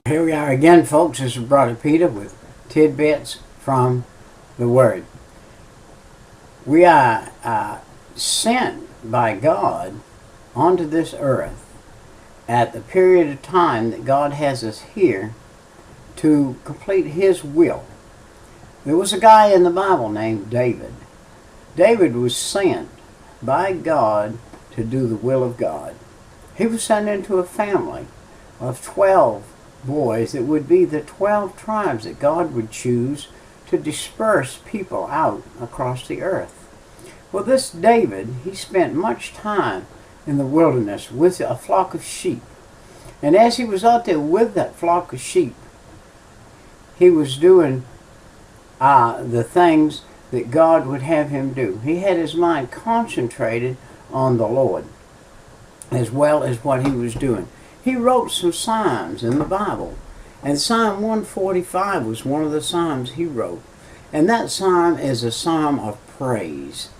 Here we are again, folks. This is Brother Peter with tidbits from the Word. We are sent by God onto this earth at the period of time that God has us here to complete His will. There was a guy in the Bible named David. David was sent by God to do the will of God. He was sent into a family of 12 boys that would be the 12 tribes that God would choose to disperse people out across the earth. Well, this David, he spent much time in the wilderness with a flock of sheep. And as he was out there with that flock of sheep, he was doing the things that God would have him do. He had his mind concentrated on the Lord as well as what he was doing. He wrote some psalms in the Bible, and Psalm 145 was one of the psalms he wrote. And that psalm is a psalm of praise.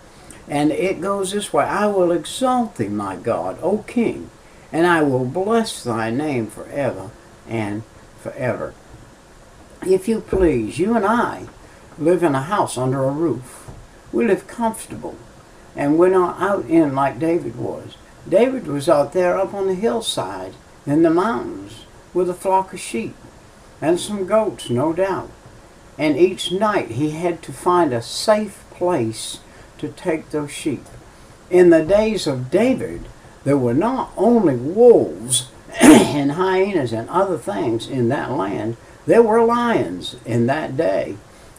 And it goes this way: I will exalt thee, my God, O King, and I will bless thy name forever and forever. If you please, you and I live in a house under a roof. We live comfortable, and we're not out in like David was. David was out there up on the hillside in the mountains with a flock of sheep and some goats, no doubt. And each night he had to find a safe place to take those sheep. In the days of David, there were not only wolves and hyenas and other things in that land, there were lions in that day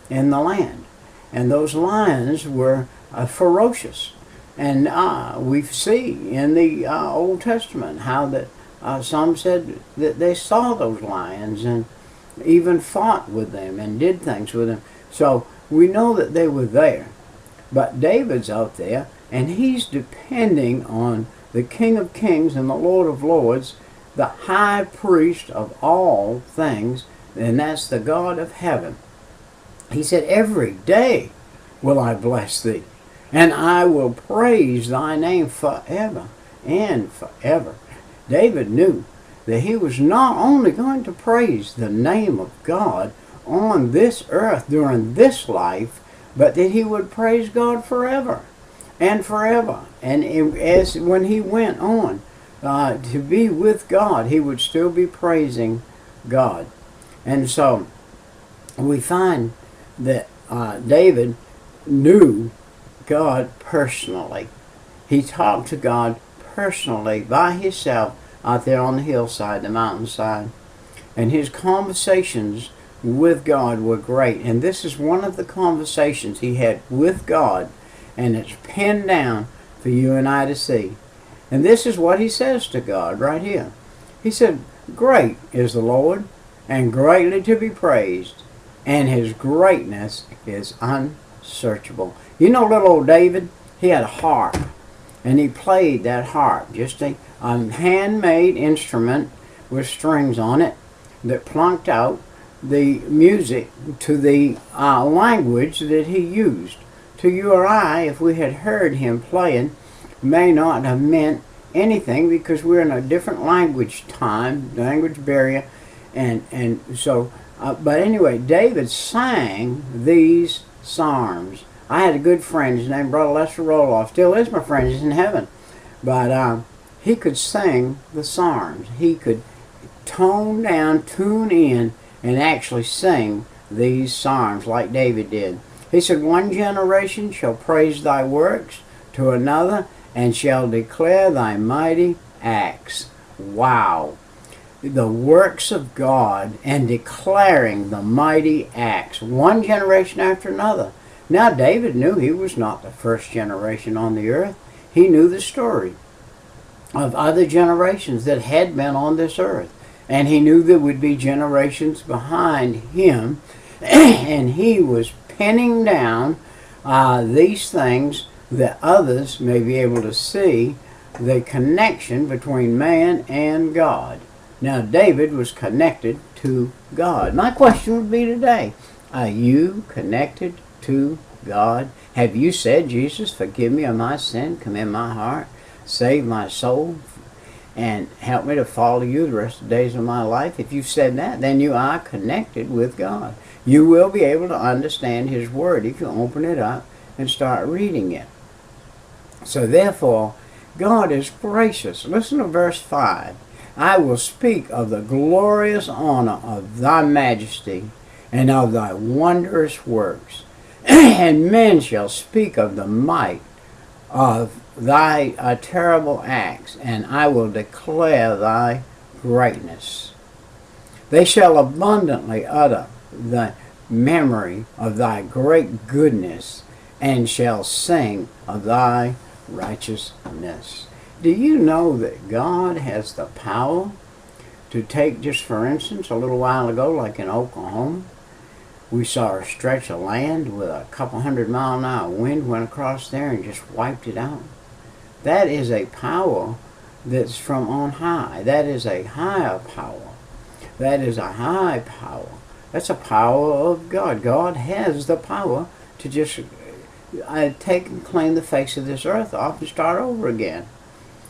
in the land. And those lions were ferocious. And we see in the Old Testament how that some said that they saw those lions and even fought with them and did things with them. So we know that they were there. But David's out there, and he's depending on the King of Kings and the Lord of Lords, the high priest of all things, and that's the God of heaven. He said, every day will I bless thee, and I will praise thy name forever and forever. David knew that he was not only going to praise the name of God on this earth during this life, but that he would praise God forever and forever. And as when he went on to be with God, he would still be praising God. And so we find that David knew God personally. He talked to God personally by himself out there on the hillside, the mountainside. And his conversations with God were great. And this is one of the conversations he had with God, and it's pinned down for you and I to see. And this is what he says to God right here. He said, great is the Lord, and greatly to be praised, and his greatness is unsearchable. You know little old David? He had a harp, and he played that harp, just a handmade instrument with strings on it that plunked out the music to the language that he used. To you or I, if we had heard him playing, may not have meant anything because we're in a different language barrier, and so. But anyway, David sang these psalms. I had a good friend, his name Brother Lester Roloff, still is my friend, he's in heaven. But he could sing the psalms. He could tune in, and actually sing these psalms like David did. He said, one generation shall praise thy works to another, and shall declare thy mighty acts. Wow. The works of God and declaring the mighty acts, one generation after another. Now David knew he was not the first generation on the earth. He knew the story of other generations that had been on this earth. And he knew there would be generations behind him. And he was penning down these things that others may be able to see the connection between man and God. Now David was connected to God. My question would be today, are you connected to God? Have you said, Jesus, forgive me of my sin, come in my heart, save my soul? and help me to follow you the rest of the days of my life. If you've said that, then you are connected with God. You will be able to understand His Word if you open it up and start reading it. So therefore, God is gracious. Listen to verse 5. I will speak of the glorious honor of thy majesty and of thy wondrous works. And men shall speak of the might of thy terrible acts, and I will declare thy greatness. They shall abundantly utter the memory of thy great goodness, and shall sing of thy righteousness. Do you know that God has the power to take, just for instance, a little while ago, like in Oklahoma, we saw a stretch of land with a couple 100-mile-an-hour wind went across there and just wiped it out? That is a power that's from on high. That is a higher power. That is a high power. That's a power of God. God has the power to just take and claim the face of this earth off and start over again.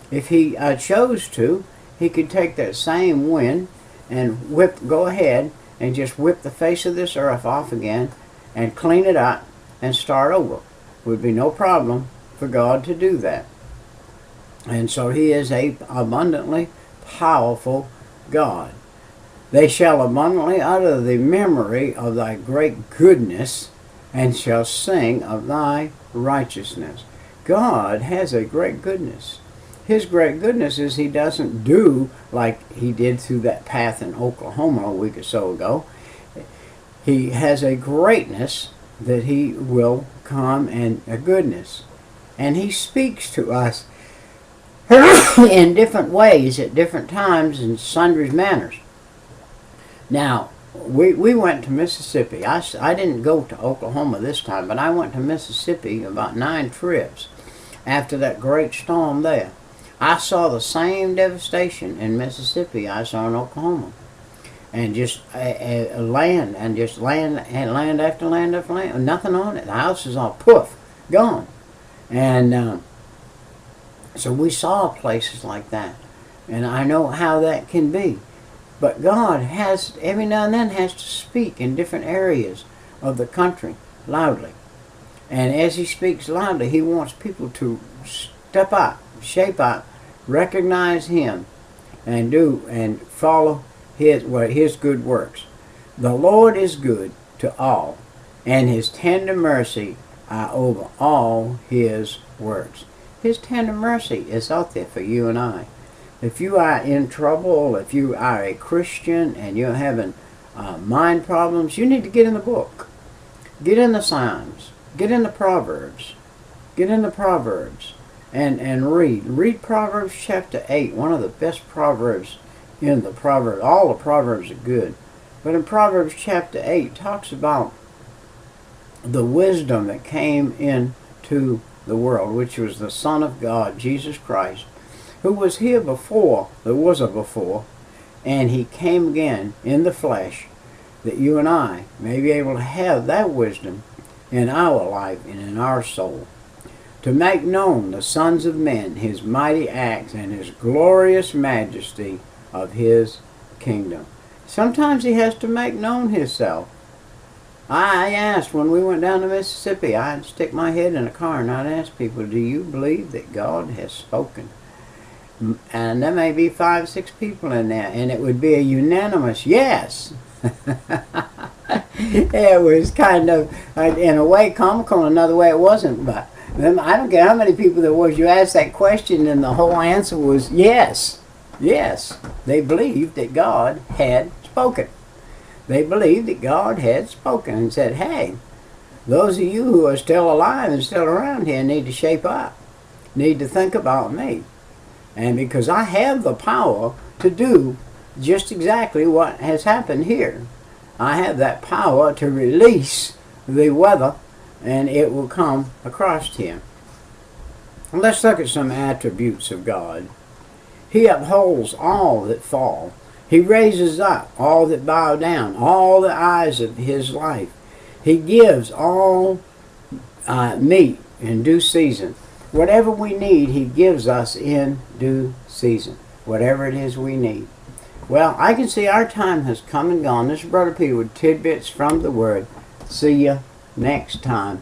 If He chose to, He could take that same wind and go ahead and just whip the face of this earth off again and clean it up and start over. Would be no problem for God to do that. And so He is a abundantly powerful God. They shall abundantly utter the memory of thy great goodness, and shall sing of thy righteousness. God has a great goodness. His great goodness is He doesn't do like He did through that path in Oklahoma a week or so ago. He has a greatness that He will come, and a goodness. And He speaks to us in different ways at different times in sundry manners. Now, we went to Mississippi. I didn't go to Oklahoma this time, but I went to Mississippi about 9 trips after that great storm there. I saw the same devastation in Mississippi I saw in Oklahoma. And just land after land after land, nothing on it. The house is all poof, gone. And so we saw places like that. And I know how that can be. But God has, every now and then, has to speak in different areas of the country loudly. And as He speaks loudly, He wants people to step up, shape up, recognize Him, and do and follow His good works. The Lord is good to all, and His tender mercy are over all His works. His tender mercy is out there for you and I. If you are in trouble, if you are a Christian and you're having mind problems, you need to get in the book. Get in the Psalms. Get in the Proverbs. Get in the Proverbs and read. Read Proverbs chapter 8, one of the best Proverbs in the Proverbs. All the Proverbs are good. But in Proverbs chapter 8, talks about the wisdom that came into the world, which was the Son of God, Jesus Christ, who was here before there was a before, and He came again in the flesh, that you and I may be able to have that wisdom in our life and in our soul, to make known the sons of men His mighty acts and His glorious majesty of His kingdom. Sometimes He has to make known Himself. I asked when we went down to Mississippi, I'd stick my head in a car and I'd ask people, do you believe that God has spoken? And there may be 5 or 6 people in there, and it would be a unanimous yes. It was kind of, in a way, comical, another way it wasn't, but I don't care how many people there was, you asked that question and the whole answer was yes. Yes, they believed that God had spoken. They believed that God had spoken and said, hey, those of you who are still alive and still around here need to shape up, need to think about me. And because I have the power to do just exactly what has happened here. I have that power to release the weather and it will come across here. Let's look at some attributes of God. He upholds all that fall. He raises up all that bow down, all the eyes of His life. He gives all meat in due season. Whatever we need, He gives us in due season. whatever it is we need. Well, I can see our time has come and gone. This is Brother Peter with tidbits from the Word. See you next time.